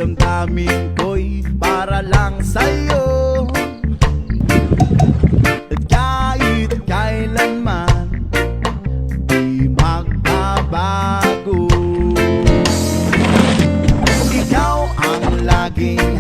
damdamin ko'y para lang sa'yo. At kahit kailanman di magbabago, ikaw ang laging